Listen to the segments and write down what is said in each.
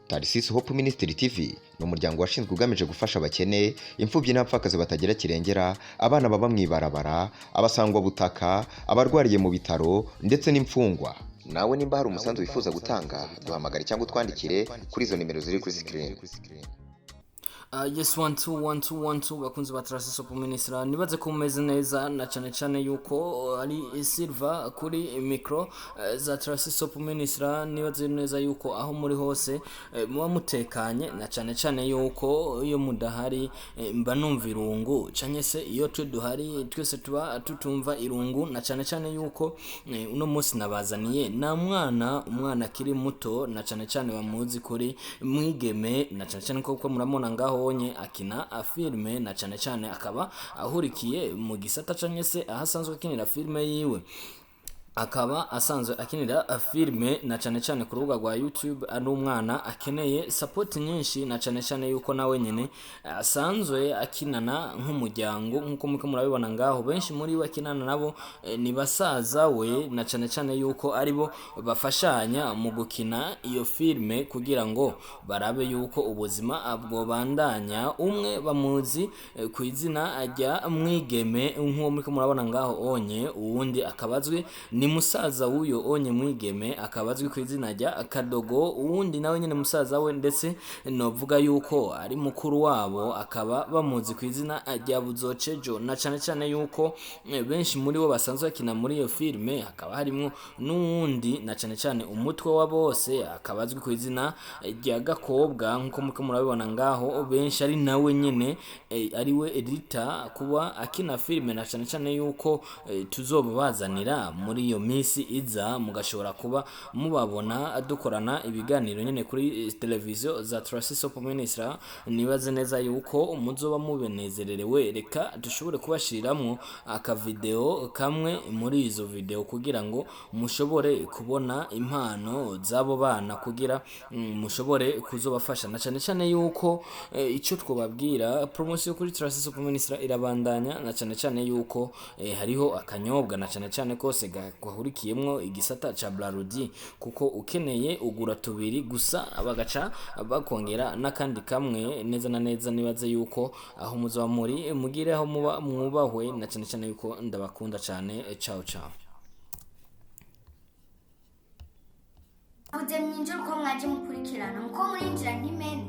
Tarisisi Hope Ministry TV ni umuryango washinzwe ugamije gufasha abakene, imfubyi n'abapfakazi batagira kirengera, abana baba mwibarabara, abasangwa butaka, abarwariye mu bitaro ndetse n'imfungwa. Nawe nimba hari umusanzu wifuza gutanga, duhamagare cyangwa utwandikire kuri izo nimero ziri kuri screen. Yes 121212 bakunzi ba Tarisisi Hope Ministry, nibaze ko mumeze neza na cyane yuko ari Silva kuri micro za Tarisisi Hope Ministry. Nibaze neza yuko aho muri hose muba mutekanye, na cyane yuko iyo mudahari mba numva irungu, cyane se iyo duhari twese tuba tutumva irungu, na cyane yuko uno munsi nabazaniye na umwana akiri muto, na cyane bamuzi kuri mwigeme, na cyane kuko muramona ngaho onye akina filme, na cyane akaba ahurikiye mu gisata cyane se ahasanzwe akinira filme yiwe. Akaba asanzwe akinira filme na cyane ku rubuga rwa YouTube. Ari umwana akeneye support nyinshi, na cyane yuko nawe nyene asanzwe akinana nk'umuryango, nkuko muko murabibona ngaho. Benshi muri bakinana nabo ni basaza we, na cyane yuko aribo bafashanya mu gukina iyo filme kugira ngo barabe yuko ubuzima bwo bandanya. Umwe bamuzi ku izina ajya mwigeme, nkuko muko murabona ngaho onye, uwundi akabazwe ni musaza wuyo onye mwigeme, akabazwi ku izina rya Kadogo. Uwundi nawe nyene musaza we, ndetse novuga yuko ari mukuru wabo, akaba bamuzi ku izina rya Buzocejo. Na cyane yuko benshi muri bo basanzwe bakina muri iyo filme. Hakaba harimo n'uwundi na cyane umutwe wa bose, akabazwi ku izina rya Gakobwa, nkuko muko murabibona ngaho. Benshi ari nawe nyene ariwe editor kuba akina filme, na cyane yuko tuzobazanira muri iyo misi iza, mugashobora kuba mubabona dukorana ibiganiro nyene kuri televiziyo za Tarisisi Hope Ministry. Nibaze neza yuko muzoba mubenezererewe. Reka dushobore kubashiramwo aka video kamwe muri izo video kugira ngo mushobore kubona impano zabo bana, kugira mushobore kuzobafasha. Na cyane yuko ico twobabwira, promotion kuri Tarisisi Hope Ministry irabandanya, na cyane yuko hariho akanyobwa na cyane kose kwahurikiyemwo igisata ca Blarudi, kuko ukeneye ugura tubiri gusa bagaca bakongera nakandi kamwe. Neza na neza nibaze yuko aho muzoba muri mugire aho muba mwubahwe, na cyane yuko ndabakunda cyane. Ciao. Uze mwinjira uko mwaje mukurikirana, muko murinjira nk'imene.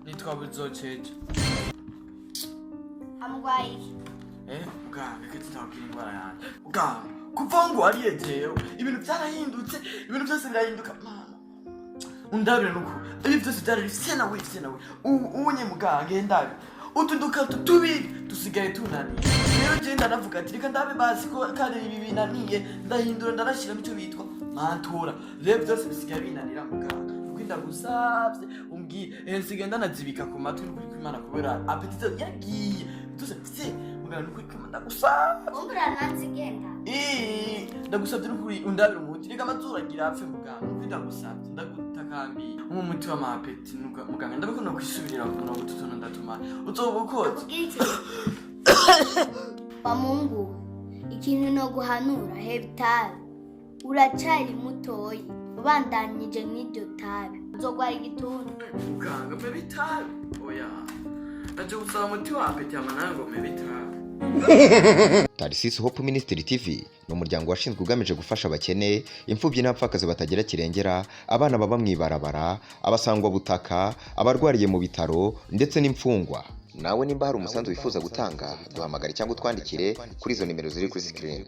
Nitwa Buzocejo. Amugwaye. Muganga kiti tabwira indwara yanjye. Muganga kuva ngo ariye jewe, ibintu byarahindutse, ibintu byose birahinduka mama. Undabire nuko ibi byose byari sena we. Unye muganga ndabe. Utuduka tubiri dusigaye tunaniye. Rero je ndavuga ati reka ndabe basi ko kandi ibi binaniye, ndahindura ndarashira mu cyo bitwa mantora. Rero byose bisigaye binanira muganga. Ndagusabye umbwire nsigenda nazibika ku matwi kuri kwimana kubera appetite yagiye byose se muganga nuko kwimana ndagusabye Umbura nanzigenda. Ndagusabye n'ukuri undabire umuti reka amazura agira apfe muganga. Ndagusabye ndagutakambiye umuti wa mapeti muganga, ndabikunda kwisubirira ku murongo tutona ndatuma uzobukoze. Bamungu, ikintu no guhanura hebitabe, uracari mutoyi, ubandanyije n'iryo tabi uzogwara igituntu. Muganga mebitabe oya, ndaje gusaba umuti wa apeti amanango mebitabe. Tarisisi Hope Ministry TV ni umuryango washinzwe ugamije gufasha abakene, imfubyi n'abapfakazi batagira kirengera, abana baba mwibarabara, abasangwa butaka, abarwariye mu bitaro ndetse n'imfungwa. Nawe nimba hari umusanzu wifuza gutanga, duhamagare cyangwa utwandikire kuri izo nimero ziri kuri screen.